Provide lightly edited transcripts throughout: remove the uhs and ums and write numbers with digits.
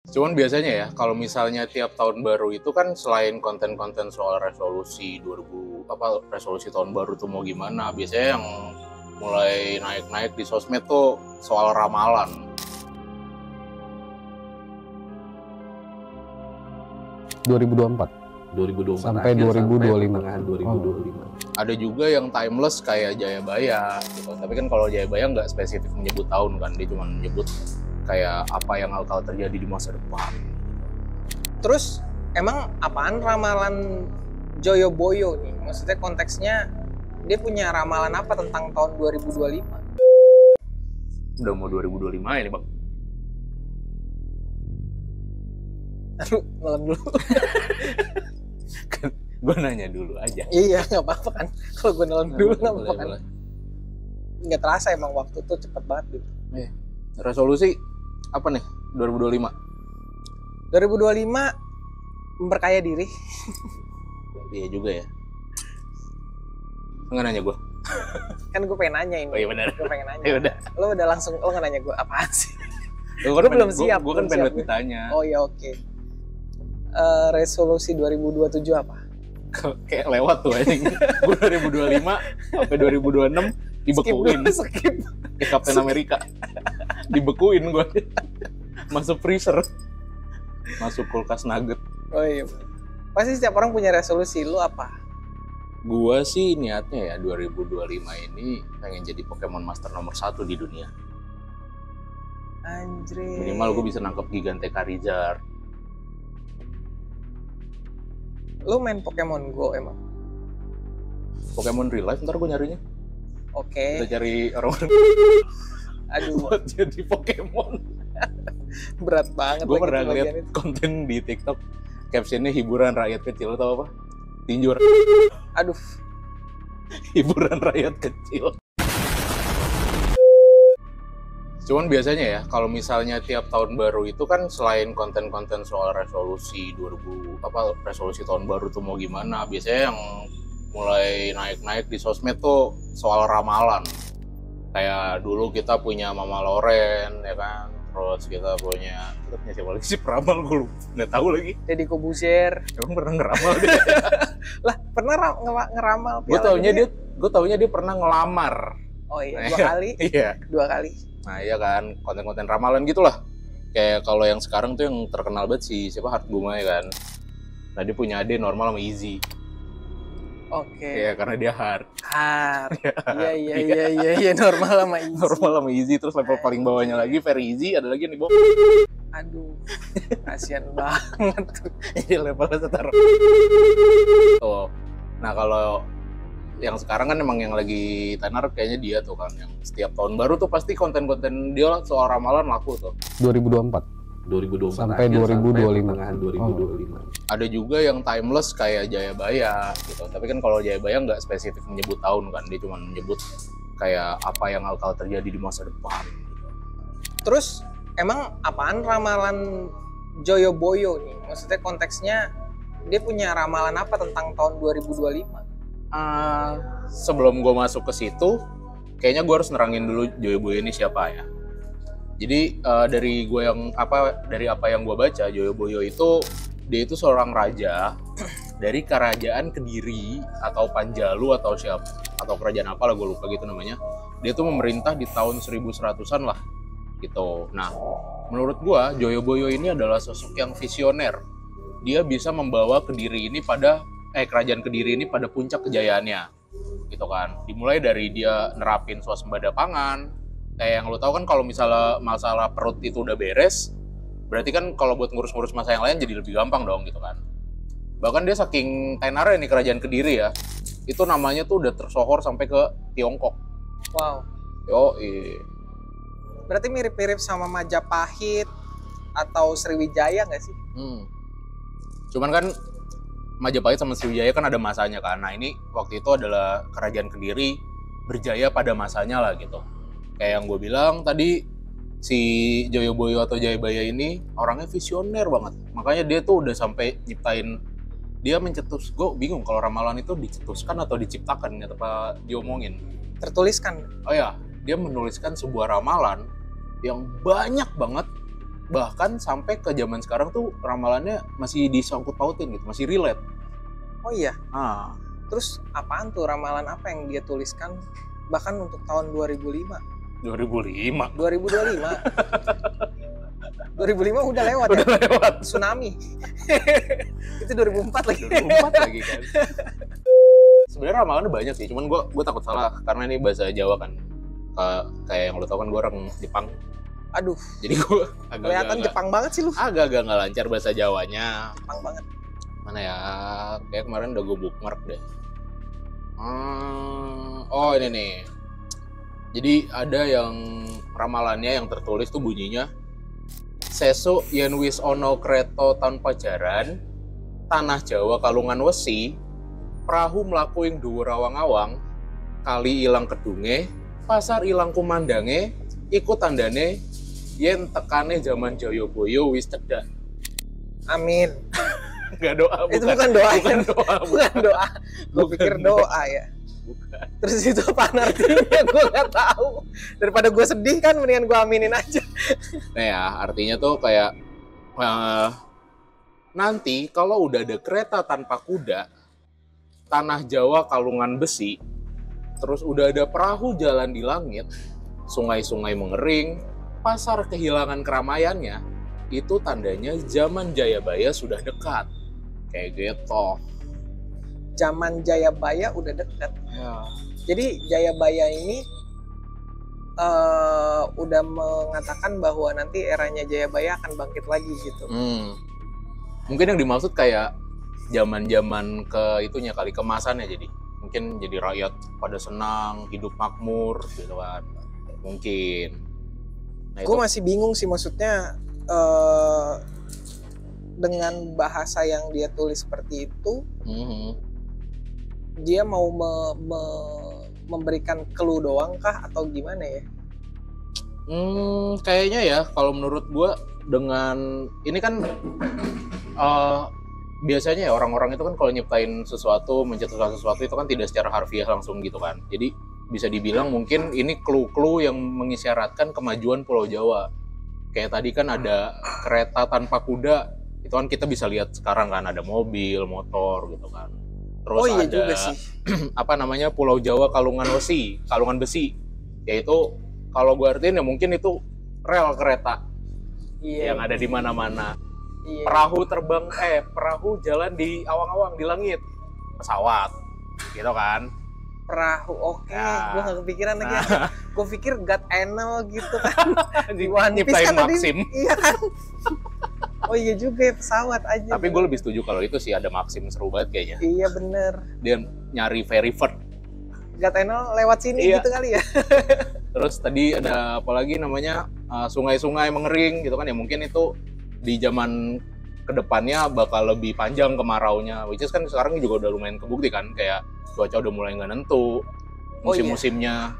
Cuman biasanya ya, kalau misalnya tiap tahun baru itu kan selain konten-konten soal resolusi 2000 resolusi tahun baru tuh mau gimana, biasanya yang mulai naik-naik di sosmed tuh soal ramalan. ...2024 sampai 2025. Pertengahan 2025. Ada juga yang timeless kayak Jayabaya gitu. Tapi kan kalau Jayabaya nggak spesifik menyebut tahun kan, dia cuma menyebut kayak apa yang bakal terjadi di masa depan. Terus emang apaan ramalan Joyoboyo nih? Maksudnya konteksnya dia punya ramalan apa tentang tahun 2025? Udah mau 2025 ini bang. Aduh, ngelam dulu. Kan gue nanya dulu aja. Iya, nggak apa-apa kan. Kalau gue ngelam dulu nggak apa-apa kan. Boleh. Nggak terasa emang waktu tuh cepet banget gitu. Resolusi apa nih 2025? 2025 memperkaya diri. Iya juga ya. Nggak nanya gue. Kan gue pengen nanya ini. Oh iya benar. Gue pengen nanya. Ya udah. Lo udah langsung, lo nggak nanya gue apaan sih? Gue belum siap, Gue kan belum pengen siap. ditanya. Oh iya, oke. Resolusi 2027 apa? Kayak lewat tuh anjing. Gue 2025 sampai 2026 dibekuin. Skip. Kayak Captain America. Dibekuin gue. Masuk freezer. Masuk kulkas nugget. Oh iya. Pasti setiap orang punya resolusi. Lu apa? Gua sih niatnya ya 2025 ini pengen jadi Pokemon Master nomor 1 di dunia. Anjir. Minimal gue bisa nangkep Giganteka Charizard. Lu main Pokemon Go emang? Pokemon real life ntar gue nyarinya. Oke. Kita cari orang-orang Aduh, buat jadi Pokemon. berat banget. Gue lagi pernah tuh lihat bagian itu. konten di TikTok, captionnya hiburan rakyat kecil, tau apa? Tinjur. Aduh, Hiburan rakyat kecil. Cuman biasanya ya, kalau misalnya tiap tahun baru itu kan selain konten-konten soal resolusi 2000 resolusi tahun baru tuh mau gimana, biasanya yang mulai naik-naik di sosmed tuh soal ramalan. Kayak dulu kita punya Mama Loren ya kan, terus kita punya siapa lagi sih peramal, gue nggak tahu lagi. Deddy Kobusier. Emang pernah ngeramal dia? Lah, pernah ngeramal Gue Piala Dunia? taunya dia pernah ngelamar. Oh iya, 2 kali. Iya. 2 kali. Nah iya kan, konten-konten ramalan gitulah. Kayak kalau yang sekarang tuh yang terkenal banget si siapa Hart Gumai kan. Nah dia punya adik normal sama Easy. Oke. Iya karena dia hard. Hard. Iya, normal sama Easy. Normal sama Easy, terus level paling bawahnya lagi very easy, ada lagi yang di bawah. Aduh, kasian banget. Iya levelnya setara. Oh. Nah kalau yang sekarang kan emang yang lagi tenar kayaknya dia tuh kan, yang setiap tahun baru tuh pasti konten-konten dia soal ramalan laku tuh. 2024 2024 sampai 2025. pertengahan 2025. Ada juga yang timeless kayak Jayabaya gitu. Tapi kan kalau Jayabaya nggak spesifik menyebut tahun kan, dia cuma menyebut kayak apa yang bakal terjadi di masa depan. Gitu. Terus emang apaan ramalan Joyoboyo nih? Maksudnya konteksnya dia punya ramalan apa tentang tahun 2025? Sebelum gue masuk ke situ, kayaknya gue harus nerangin dulu Joyoboyo ini siapa ya. Jadi dari apa yang gue baca, Joyoboyo itu dia itu seorang raja dari kerajaan Kediri atau Panjalu atau kerajaan apa lah gue lupa gitu namanya. Dia tuh memerintah di tahun 1100-an lah gitu. Nah, menurut gue Joyoboyo ini adalah sosok yang visioner. Dia bisa membawa kerajaan Kediri ini pada puncak kejayaannya gitu kan. Dimulai dari dia nerapin swasembada pangan. Kayak yang lo tau kan kalau misalnya masalah perut itu udah beres, berarti kan kalau buat ngurus-ngurus masalah yang lain jadi lebih gampang dong gitu kan. Bahkan dia saking tenarnya nih kerajaan Kediri ya, itu namanya tuh udah tersohor sampai ke Tiongkok. Wow. Berarti mirip-mirip sama Majapahit atau Sriwijaya nggak sih? Cuman kan Majapahit sama Sriwijaya kan ada masanya kan. Nah ini waktu itu adalah kerajaan Kediri berjaya pada masanya lah gitu. Kayak yang gue bilang tadi, si Joyoboyo atau Jayabaya ini orangnya visioner banget. Makanya dia tuh udah sampai nyiptain, dia mencetus, gue bingung kalau ramalan itu dicetuskan atau diciptakan apa diomongin. Tertuliskan. Oh ya, dia menuliskan sebuah ramalan yang banyak banget bahkan sampai ke zaman sekarang tuh ramalannya masih disangkut pautin gitu, masih relate. Oh iya. Ah, Terus apaan tuh ramalan apa yang dia tuliskan bahkan untuk tahun 2005? 2005. 2025. 2005 udah lewat Udah ya. lewat. Tsunami. Itu 2004 lagi. 2004 lagi kan. Sebenarnya ramalannya banyak sih, cuman gue takut salah karena ini bahasa Jawa kan. Kayak yang lo tau kan gue orang Jepang. Aduh, Jadi gue kelihatan Jepang banget sih lu. agak nggak lancar bahasa Jawanya. Jepang banget. Mana ya? Kayak kemarin udah gue bookmark deh. Oh ini nih. Jadi ada yang ramalannya yang tertulis tuh bunyinya Sesuk yen wis ono kreta tanpa jaran, tanah Jawa kalungan wesi, perahu mlaku ing dhuwur awang-awang, kali ilang kedunge, pasar ilang kumandange, iku tandane yen tekane zaman Jayabaya wis cedhak. Amin. Enggak doa, Itu bukan doa. bukan ya? doa, Bukan doa. Gue Bukan pikir doa ya. bukan. Terus itu apa artinya? Gue nggak tahu. Daripada gue sedih kan, mendingan gue aminin aja. Nah ya, artinya tuh kayak nanti kalau udah ada kereta tanpa kuda, tanah Jawa kalungan besi, terus udah ada perahu jalan di langit, sungai-sungai mengering, pasar kehilangan keramaiannya, itu tandanya zaman Jayabaya sudah dekat. Kayak gitu. Zaman Jayabaya udah dekat. Ya. Jadi Jayabaya ini udah mengatakan bahwa nanti eranya Jayabaya akan bangkit lagi gitu. Mungkin yang dimaksud kayak zaman-zaman ke itunya kali, kemasannya jadi. Mungkin jadi rakyat pada senang, hidup makmur gitu kan. Mungkin. Nah, Gue masih bingung sih, maksudnya dengan bahasa yang dia tulis seperti itu, dia mau memberikan clue doang kah atau gimana ya? Kayaknya ya kalau menurut gua dengan ini kan biasanya ya orang-orang itu kan kalau nyiptain sesuatu, mencetuskan sesuatu itu kan tidak secara harfiah langsung gitu kan. Jadi bisa dibilang mungkin ini clue-clue yang mengisyaratkan kemajuan Pulau Jawa. Kayak tadi kan ada kereta tanpa kuda, itu kan kita bisa lihat sekarang kan ada mobil, motor gitu kan. Terus iya ada juga sih. apa namanya Pulau Jawa kalungan besi, yaitu kalau gue artiin ya mungkin itu rel kereta Iya. yang ada di mana-mana. Iya. Perahu jalan di awang-awang di langit, pesawat, gitu kan? Perahu, oke. Ya. Gue gak kepikiran lagi. Gue pikir God Enel gitu kan. Di One Piece Nyiptain kan tadi. Maxim. Iya kan. Oh iya juga ya, pesawat aja. Tapi gue lebih setuju kalau itu sih, ada Maxim, seru banget kayaknya. Iya bener. Dia nyari very first. God Enel lewat sini Iya. gitu kali ya. Terus tadi ada apa lagi namanya sungai-sungai mengering gitu kan ya, mungkin itu di zaman kedepannya bakal lebih panjang kemaraunya, which is kan sekarang juga udah lumayan kebukti kan, kayak cuaca udah mulai nggak nentu musim-musimnya.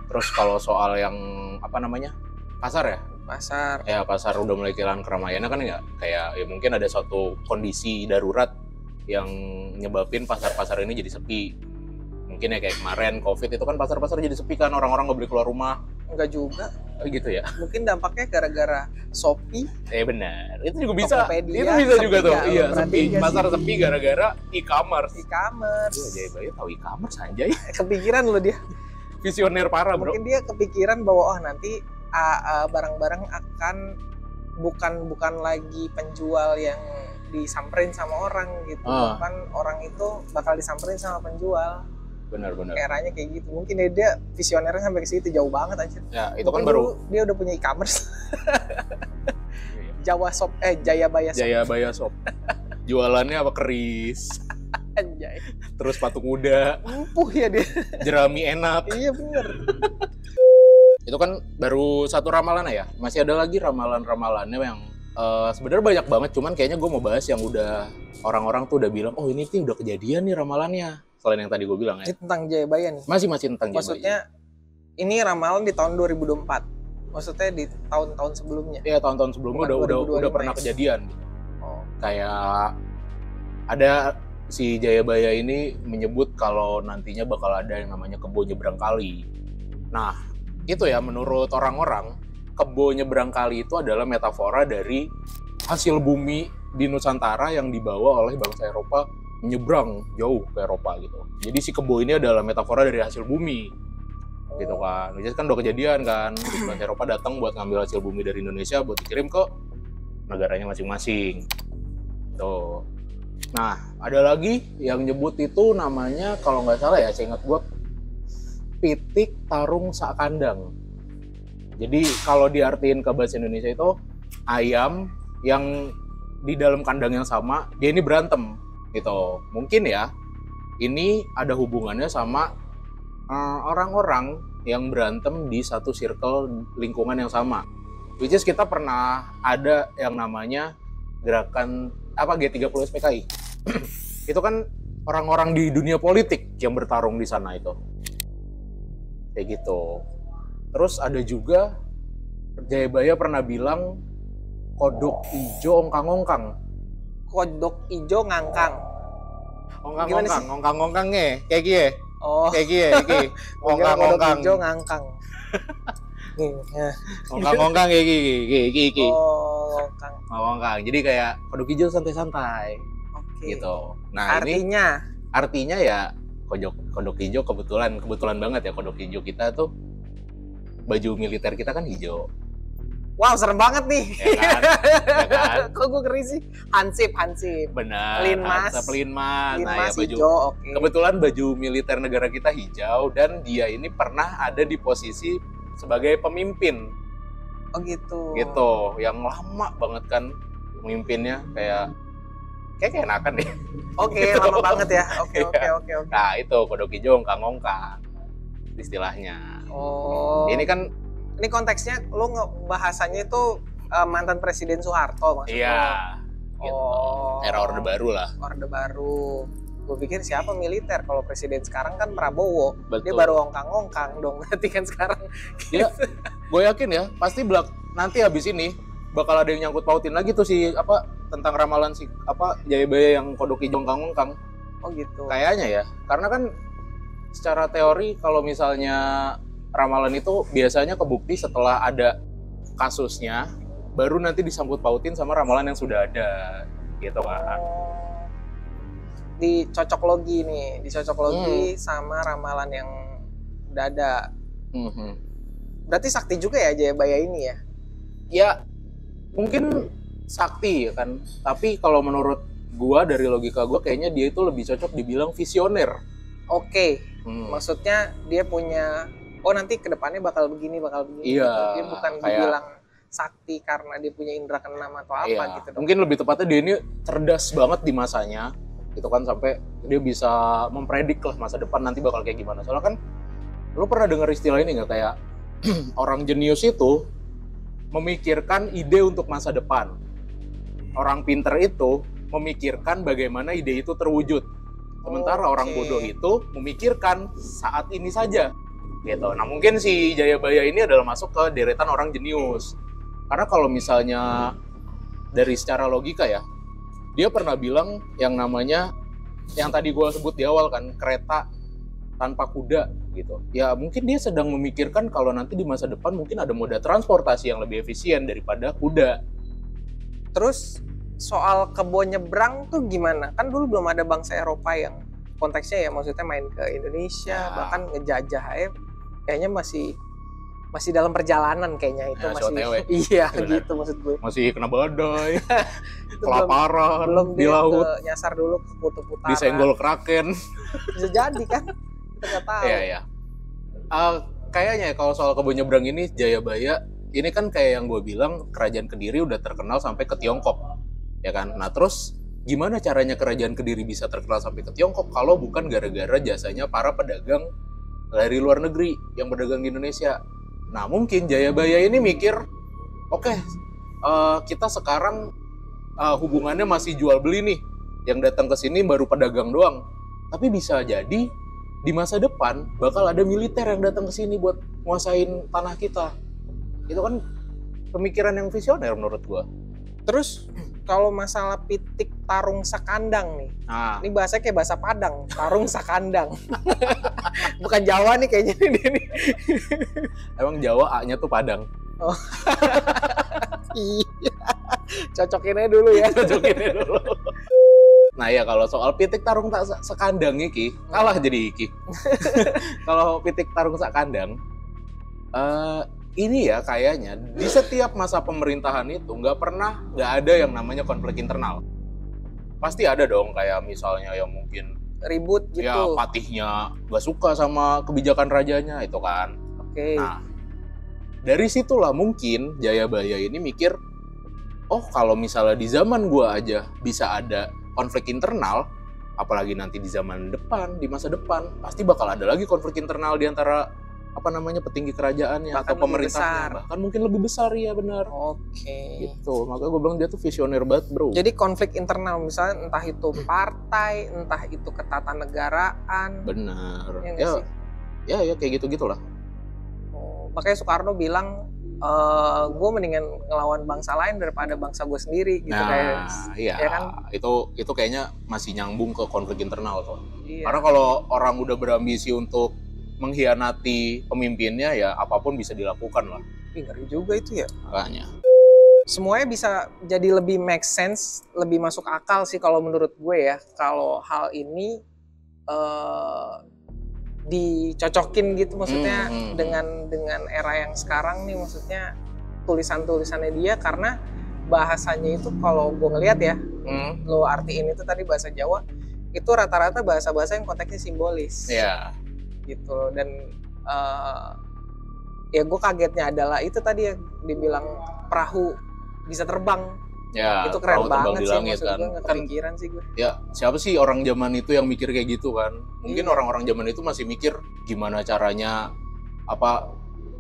Terus kalau soal yang apa namanya pasar ya, pasar udah mulai kehilangan keramaiannya kan ya, kayak ya mungkin ada suatu kondisi darurat yang nyebabin pasar-pasar ini jadi sepi. Mungkin ya kayak kemarin COVID itu kan pasar-pasar jadi sepi kan, orang-orang nggak boleh keluar rumah. Enggak juga. Gitu ya. Mungkin dampaknya gara-gara Shopee. Benar. Itu juga bisa. Tokopedia, Itu bisa juga tuh. ya, Iya, berarti sepi. iya Pasar sih. sepi gara-gara e-commerce. E-commerce. Iya, Jayabaya tahu e-commerce anjay. Kepikiran loh dia. Visioner parah, bro. Mungkin dia kepikiran bahwa nanti barang-barang akan bukan lagi penjual yang disamperin sama orang gitu. Bukan orang itu bakal disamperin sama penjual. Benar-benar. Eranya kayak gitu. Mungkin dia visionernya sampai ke situ, jauh banget aja. Ya, itu kan Mungkin baru dulu dia udah punya e-commerce. Jayabaya Shop. Jayabaya Shop. Jualannya apa, keris, Anjay. terus patung kuda, Empuh ya dia. jerami enak. Iya bener. Itu kan baru satu ramalan ya. Masih ada lagi ramalan-ramalannya yang sebenarnya banyak banget, cuman kayaknya gue mau bahas yang udah orang-orang tuh udah bilang, oh ini tuh udah kejadian nih ramalannya. Selain yang tadi gue bilang ya. Ini tentang Jayabaya nih. Masih tentang Jayabaya. Maksudnya ini ramalan di tahun 2024. Maksudnya di tahun-tahun sebelumnya. Iya, tahun-tahun sebelumnya udah pernah kejadian. Oh. Kayak ada si Jayabaya ini menyebut kalau nantinya bakal ada yang namanya kebo nyebrang kali. Nah, itu ya menurut orang-orang kebo nyebrang kali itu adalah metafora dari hasil bumi di Nusantara yang dibawa oleh bangsa Eropa menyeberang jauh ke Eropa gitu. Jadi si kebo ini adalah metafora dari hasil bumi gitu kan. Jadi kan udah kejadian kan, bangsa Eropa datang buat ngambil hasil bumi dari Indonesia buat dikirim ke negaranya masing-masing. Tuh. Nah, ada lagi yang nyebut itu namanya kalau nggak salah ya, saya ingat gue, pitik tarung sak kandang. Jadi kalau diartiin ke bahasa Indonesia itu ayam yang di dalam kandang yang sama, dia ini berantem gitu. Mungkin ya, ini ada hubungannya sama orang-orang yang berantem di satu circle lingkungan yang sama. Which is kita pernah ada yang namanya gerakan G30 SPKI. Itu kan orang-orang di dunia politik yang bertarung di sana itu. Kayak gitu. Terus ada juga Jayabaya pernah bilang kodok ijo ongkang-ongkang. Kodok ijo ngangkang. Ongkang-ongkang, ongkang-ongkang kayak gini. Oh. Kayak gini. Ongkang-ongkang. Kodok ijo ngangkang. Ongkang-ongkang kayak gini. Oh, ongkang. Jadi kayak kodok ijo santai-santai. Oke. Gitu. Nah, artinya ya kodok hijau kebetulan banget ya, kodok hijau kita tuh baju militer kita kan hijau. Wow, serem banget nih. Ya kan? Kok gue ngeri sih? Hansip. Benar. Linmas. Nah, ya baju. Hijau, okay. Kebetulan baju militer negara kita hijau dan dia ini pernah ada di posisi sebagai pemimpin. Oh gitu. Gitu, yang lama banget kan pemimpinnya kayak enakan deh. Oke, gitu. lama banget ya. Oke. Nah, itu kodok hijau ongkang-ongkang istilahnya. Oh. Ini konteksnya lo bahasanya itu mantan Presiden Soeharto maksudnya. Iya. Gitu. Oh. Era Orde Baru lah. Orde Baru. Gue pikir siapa militer, kalau presiden sekarang kan Prabowo. Betul. Dia baru ongkang-ongkang dong berarti kan sekarang. Ya, gue yakin ya, pasti nanti habis ini bakal ada yang nyangkut pautin lagi tuh tentang ramalan Jayabaya yang kodok hijau ongkang-ongkang. Oh gitu. Kayaknya ya, karena kan secara teori kalau misalnya ramalan itu biasanya kebukti setelah ada kasusnya, baru nanti disangkut pautin sama ramalan yang sudah ada, gitu kan. Dicocok logi sama ramalan yang udah ada. Berarti sakti juga ya Jayabaya ini ya? Ya, mungkin sakti ya kan, tapi kalau menurut gua dari logika gua kayaknya dia itu lebih cocok dibilang visioner. Oke. Maksudnya dia punya nanti kedepannya bakal begini. Iya. Gitu. Dia bukan dibilang sakti karena dia punya indera keenam atau apa gitu dong. Mungkin lebih tepatnya dia ini cerdas banget di masanya, gitu kan, sampai dia bisa mempredik lah masa depan nanti bakal kayak gimana. Soalnya kan lo pernah dengar istilah ini nggak, kayak orang jenius itu memikirkan ide untuk masa depan. Orang pinter itu memikirkan bagaimana ide itu terwujud. Sementara orang bodoh itu memikirkan saat ini saja. Gitu. Nah, mungkin si Jayabaya ini adalah masuk ke deretan orang jenius. Karena kalau misalnya dari secara logika ya, dia pernah bilang yang namanya, yang tadi gue sebut di awal kan, kereta tanpa kuda gitu. Ya mungkin dia sedang memikirkan kalau nanti di masa depan mungkin ada moda transportasi yang lebih efisien daripada kuda. Terus soal kebun nyebrang tuh gimana? Kan dulu belum ada bangsa Eropa yang konteksnya ya maksudnya main ke Indonesia, bahkan ngejajah kayaknya masih dalam perjalanan kayaknya itu masih. Iya gitu maksud gue. Masih kena badai, kelaparan, belum di laut, nyasar dulu ke kutub utara. disenggol kraken. Bisa jadi kan? Kita nggak tahu. Iya. Kayaknya kalau soal kebun nyebrang ini Jayabaya ini kan kayak yang gue bilang, kerajaan Kediri udah terkenal sampai ke Tiongkok, ya kan? Nah terus gimana caranya kerajaan Kediri bisa terkenal sampai ke Tiongkok kalau bukan gara-gara jasanya para pedagang dari luar negeri yang berdagang di Indonesia? Nah mungkin Jayabaya ini mikir, oke, kita sekarang hubungannya masih jual beli nih, yang datang ke sini baru pedagang doang. Tapi bisa jadi di masa depan bakal ada militer yang datang ke sini buat nguasain tanah kita. Itu kan pemikiran yang visioner menurut gua. Terus kalau masalah pitik tarung sakandang nih, ini bahasanya kayak bahasa Padang, tarung sakandang. Bukan Jawa nih kayaknya ini. Emang Jawa A-nya tuh Padang? Oh. Iya. Cocokinnya dulu ya. Cocokinnya dulu. Nah ya kalau soal pitik tarung tak sekandang iki, kalah jadi iki. Kalau pitik tarung sak kandang, ini ya kayaknya di setiap masa pemerintahan itu nggak ada yang namanya konflik internal. Pasti ada dong kayak misalnya yang mungkin Ribut gitu. ya patihnya nggak suka sama kebijakan rajanya itu kan. Oke. Nah dari situlah mungkin Jayabaya ini mikir, oh kalau misalnya di zaman gua aja bisa ada konflik internal, apalagi nanti di zaman depan, di masa depan pasti bakal ada lagi konflik internal di antara petinggi kerajaannya Bahkan atau pemerintahnya, bahkan mungkin lebih besar ya benar. Oke. Gitu, makanya gue bilang dia tuh visioner banget bro. Jadi konflik internal misalnya entah itu partai, entah itu ketatanegaraan. Benar. Ya nggak sih? Ya kayak gitu gitulah. Oh, makanya Soekarno bilang gue mendingan ngelawan bangsa lain daripada bangsa gue sendiri gitu. Nah, iya ya kan? itu kayaknya masih nyambung ke konflik internal tuh. Iya. Karena kalau orang udah berambisi untuk mengkhianati pemimpinnya ya apapun bisa dilakukan lah. Ngeri juga itu ya. Makanya. Semuanya bisa jadi lebih make sense, lebih masuk akal sih kalau menurut gue ya. Kalau hal ini dicocokin gitu maksudnya dengan era yang sekarang nih, maksudnya tulisannya dia, karena bahasanya itu kalau gue ngelihat ya, lo artiin itu tadi bahasa Jawa itu rata-rata bahasa-bahasa yang konteksnya simbolis. Iya. Gitu loh. Dan ya gue kagetnya adalah itu tadi yang dibilang perahu bisa terbang. Ya, itu keren banget sih, langit, maksud kan. gue gak kepikiran sih gue. Ya, siapa sih orang zaman itu yang mikir kayak gitu kan? Mungkin orang-orang zaman itu masih mikir gimana caranya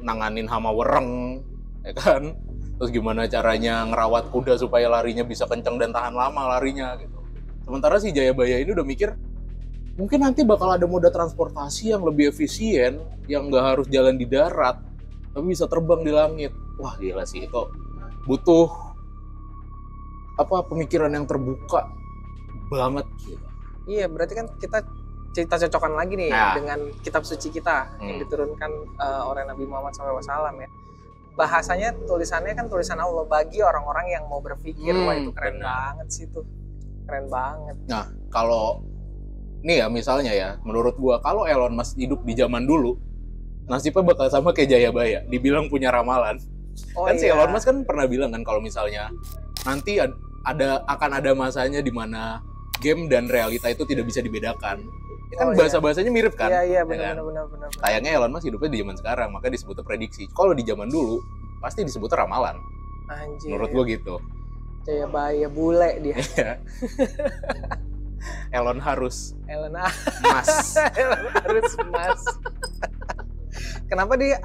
nanganin hama wereng, ya kan? Terus gimana caranya ngerawat kuda supaya larinya bisa kenceng dan tahan lama larinya gitu. Sementara si Jayabaya ini udah mikir mungkin nanti bakal ada moda transportasi yang lebih efisien, yang nggak harus jalan di darat, tapi bisa terbang di langit. Wah gila sih, itu butuh pemikiran yang terbuka banget gitu. Iya, berarti kan kita cerita cocokan lagi nih dengan kitab suci kita yang diturunkan oleh Nabi Muhammad SAW ya. Bahasanya, tulisannya kan tulisan Allah bagi orang-orang yang mau berpikir. Wah itu keren banget sih tuh. Keren banget. Nah, kalau nih ya misalnya ya, menurut gua kalau Elon Musk hidup di zaman dulu, nasibnya bakal sama kayak Jayabaya, dibilang punya ramalan. Si Elon Musk kan pernah bilang kan kalau misalnya nanti akan ada masanya di mana game dan realita itu tidak bisa dibedakan. Ya kan bahasa-bahasanya mirip kan? Iya, benar. Sayangnya Elon Musk hidupnya di zaman sekarang, maka disebutnya prediksi. Kalau di zaman dulu pasti disebutnya ramalan. Anjir. Menurut gua gitu. Jayabaya bule dia. Elon harus Elon harus mas. Kenapa dia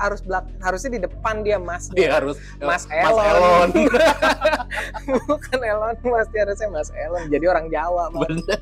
harusnya di depan dia mas? Dia harus Mas Elon. Bukan Elon Mas, dia harusnya Mas Elon. Jadi orang Jawa. Bener.